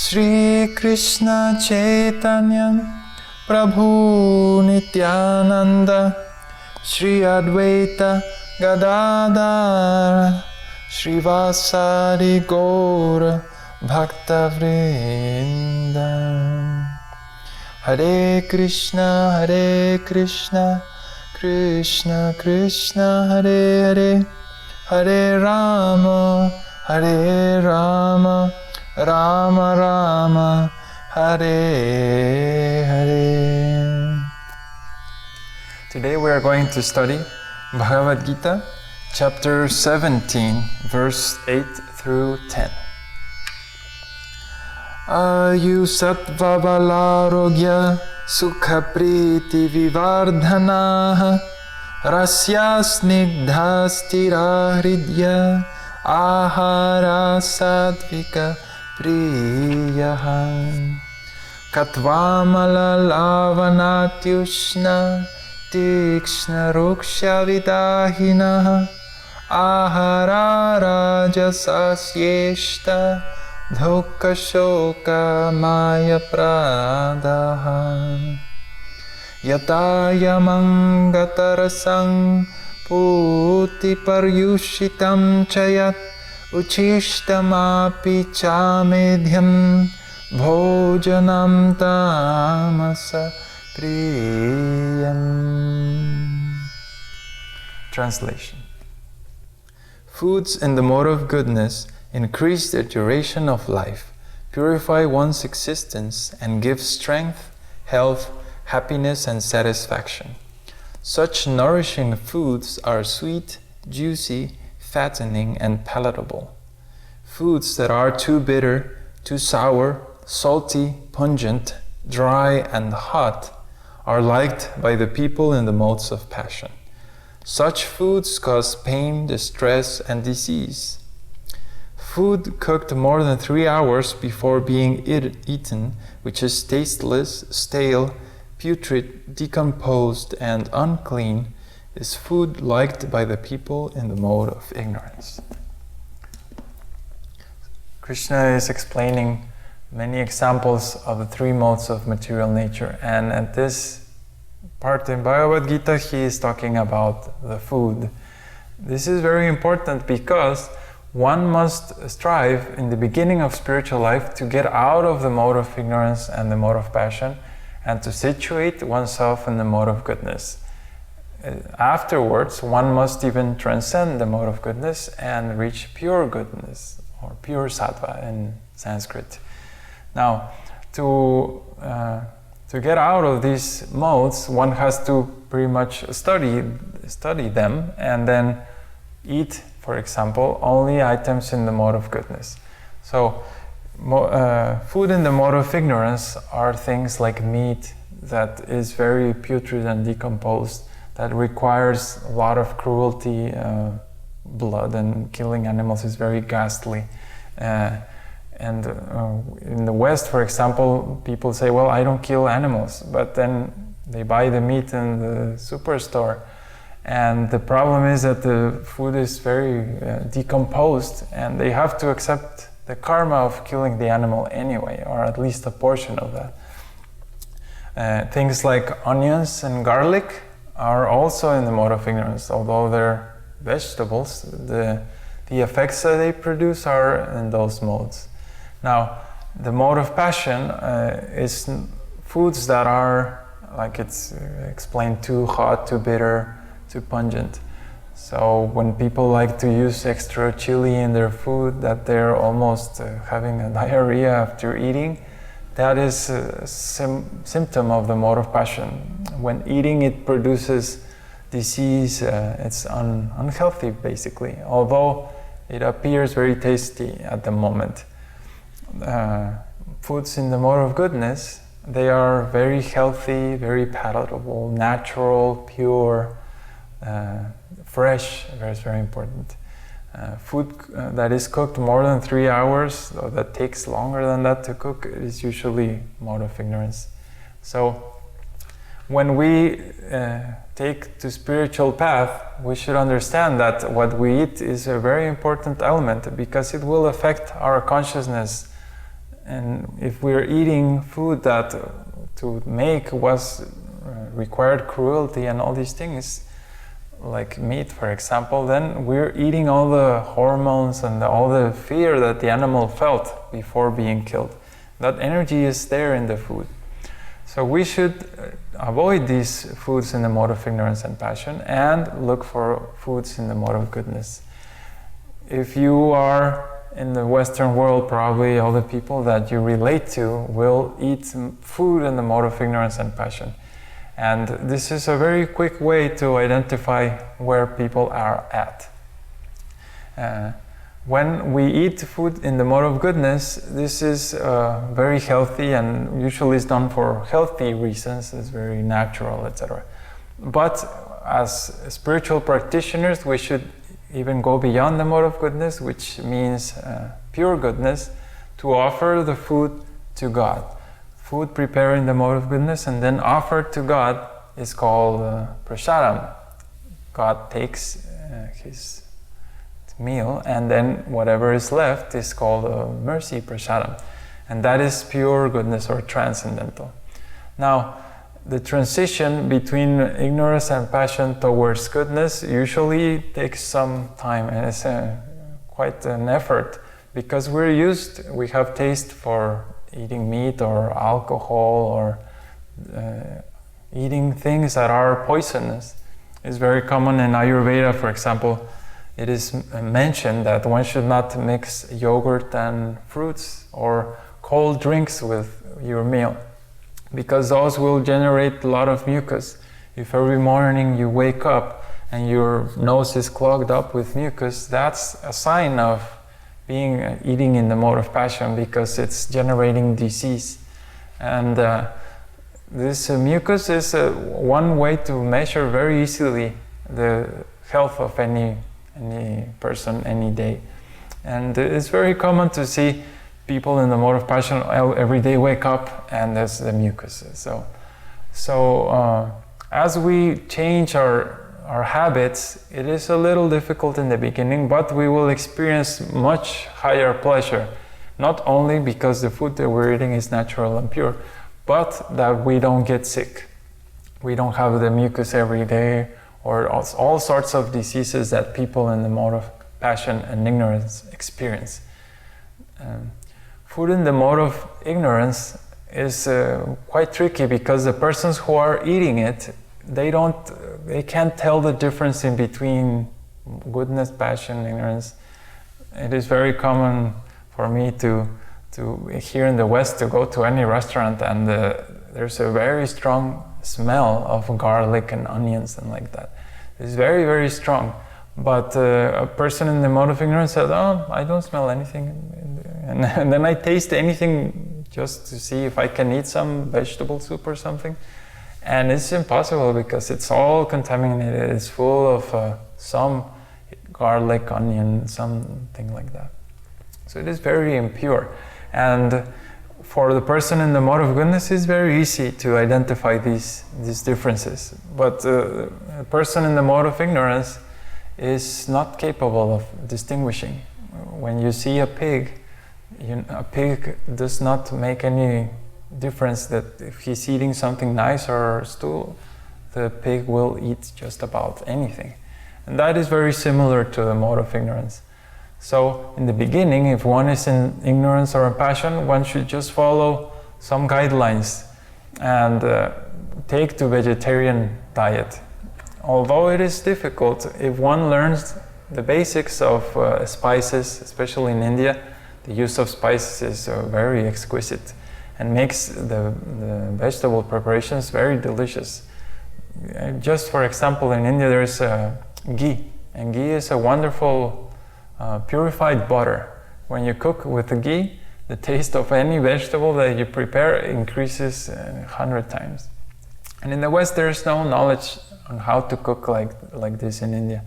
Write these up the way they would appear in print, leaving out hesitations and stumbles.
Shri Krishna Chaitanya Prabhu Nityananda Shri Advaita Gadadhara Srivasadi Gaura Bhaktavrinda. Hare Krishna, Krishna Krishna, Hare Hare, Hare Rama, Rama Rama, Hare Hare. Today we are going to study Bhagavad Gita, chapter 17, verse 8 through 10. Ayusattva balarogya sukha priti vivardhanaha rasya snigdha stira hridya ahara sattvika priyaha katvamala lavanatyushna tikshna ruksha vidahinaha ahara rajasasyeshta Dhoka shoka maya pradaha Yatayamangatarasang puti paryushitam chayat Uchishtamapi chamedhyam bhojanam tamasa priyam. Translation. Foods in the mode of goodness increase the duration of life, purify one's existence, and give strength, health, happiness, and satisfaction. Such nourishing foods are sweet, juicy, fattening, and palatable. Foods that are too bitter, too sour, salty, pungent, dry, and hot are liked by the people in the modes of passion. Such foods cause pain, distress, and disease. Food cooked more than 3 hours before being eaten, which is tasteless, stale, putrid, decomposed, and unclean, is food liked by the people in the mode of ignorance. Krishna is explaining many examples of the three modes of material nature, and at this part in Bhagavad Gita, he is talking about the food. This is very important because one must strive in the beginning of spiritual life to get out of the mode of ignorance and the mode of passion and to situate oneself in the mode of goodness. Afterwards, one must even transcend the mode of goodness and reach pure goodness, or pure sattva in Sanskrit. Now, to get out of these modes, one has to pretty much study them and then eat, for example, only items in the mode of goodness. So, food in the mode of ignorance are things like meat that is very putrid and decomposed, that requires a lot of cruelty, blood, and killing animals is very ghastly. And in the West, for example, people say, well, I don't kill animals, but then they buy the meat in the superstore. And the problem is that the food is very decomposed, and they have to accept the karma of killing the animal anyway, or at least a portion of that. Things like onions and garlic are also in the mode of ignorance, although they're vegetables. The effects that they produce are in those modes. Now, the mode of passion is foods that are, like it's explained, too hot, too bitter, too pungent. So when people like to use extra chili in their food, that they're almost having a diarrhea after eating, that is a symptom of the mode of passion. When eating, it produces disease. It's unhealthy, basically, although it appears very tasty at the moment. Foods in the mode of goodness, they are very healthy, very palatable, natural, pure, fresh. That's very important. Food that is cooked more than 3 hours, or that takes longer than that to cook, is usually mode of ignorance. So when we take to spiritual path, we should understand that what we eat is a very important element, because it will affect our consciousness And if we're eating food that to make was required cruelty and all these things, like meat, for example, then we're eating all the hormones and all the fear that the animal felt before being killed. That energy is there in the food. So we should avoid these foods in the mode of ignorance and passion and look for foods in the mode of goodness. If you are in the Western world, probably all the people that you relate to will eat food in the mode of ignorance and passion. And this is a very quick way to identify where people are at. When we eat food in the mode of goodness, this is very healthy and usually is done for healthy reasons. It's very natural, etc. But as spiritual practitioners, we should even go beyond the mode of goodness, which means pure goodness, to offer the food to God. Food prepared in the mode of goodness and then offered to God is called prasadam. God takes his meal, and then whatever is left is called mercy prasadam. And that is pure goodness or transcendental. Now, the transition between ignorance and passion towards goodness usually takes some time, and it's quite an effort, because we have taste for eating meat or alcohol or eating things that are poisonous. It's very common in Ayurveda, for example. It is mentioned that one should not mix yogurt and fruits or cold drinks with your meal, because those will generate a lot of mucus. If every morning you wake up and your nose is clogged up with mucus, that's a sign of eating in the mode of passion, because it's generating disease. And this mucus is one way to measure very easily the health of any person any day. And it's very common to see people in the mode of passion every day wake up and there's the mucus. So as we change our habits, it is a little difficult in the beginning, but we will experience much higher pleasure, not only because the food that we're eating is natural and pure, but that we don't get sick. We don't have the mucus every day, or all sorts of diseases that people in the mode of passion and ignorance experience. Food in the mode of ignorance is quite tricky, because the persons who are eating it, they can't tell the difference in between goodness, passion, ignorance. It is very common for me to here in the West to go to any restaurant and there's a very strong smell of garlic and onions and like that. It's very, very strong. But a person in the mode of ignorance said, "Oh, I don't smell anything," and then I taste anything just to see if I can eat some vegetable soup or something. And it's impossible, because it's all contaminated. It's full of some garlic, onion, something like that. So it is very impure. And for the person in the mode of goodness, it's very easy to identify these differences. But a person in the mode of ignorance is not capable of distinguishing. When you see a pig does not make any difference that if he's eating something nice or stool, the pig will eat just about anything. And that is very similar to the mode of ignorance. So in the beginning, if one is in ignorance or in passion, one should just follow some guidelines and take to vegetarian diet. Although it is difficult, if one learns the basics of spices, especially in India, the use of spices is very exquisite and makes the vegetable preparations very delicious. Just for example, in India there's ghee, and ghee is a wonderful purified butter. When you cook with the ghee, the taste of any vegetable that you prepare increases 100 times. And in the West there's no knowledge on how to cook like this in India.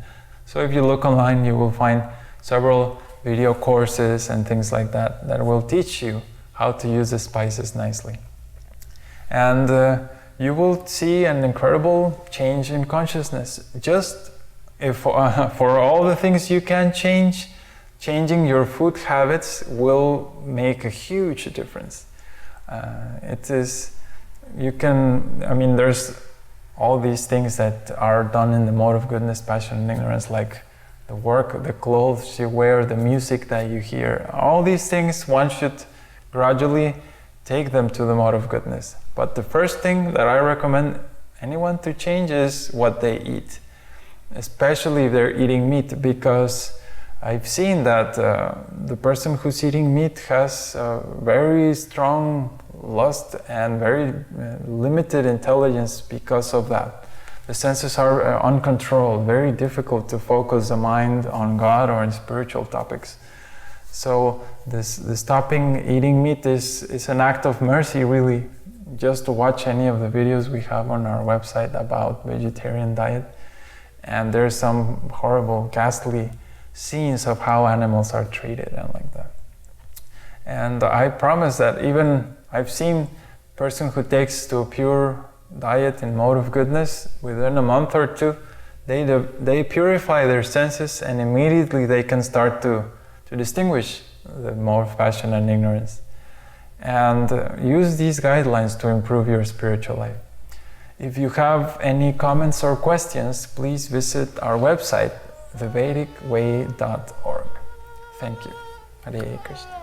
So if you look online, you will find several video courses and things like that that will teach you how to use the spices nicely. And you will see an incredible change in consciousness. Just if for all the things you can change, changing your food habits will make a huge difference. There's all these things that are done in the mode of goodness, passion, and ignorance, like the work, the clothes you wear, the music that you hear. All these things, one should gradually take them to the mode of goodness. But the first thing that I recommend anyone to change is what they eat, especially if they're eating meat, because I've seen that the person who's eating meat has very strong lust and very limited intelligence because of that. The senses are uncontrolled, very difficult to focus the mind on God or on spiritual topics. So the stopping eating meat is an act of mercy, really. Just to watch any of the videos we have on our website about vegetarian diet, and there's some horrible, ghastly scenes of how animals are treated and like that. And I promise that even I've seen a person who takes to a pure diet in mode of goodness, within a month or two, they purify their senses, and immediately they can start to distinguish the mode of passion and ignorance. And use these guidelines to improve your spiritual life. If you have any comments or questions, please visit our website, thevedikway.org. Thank you. Hare Krishna.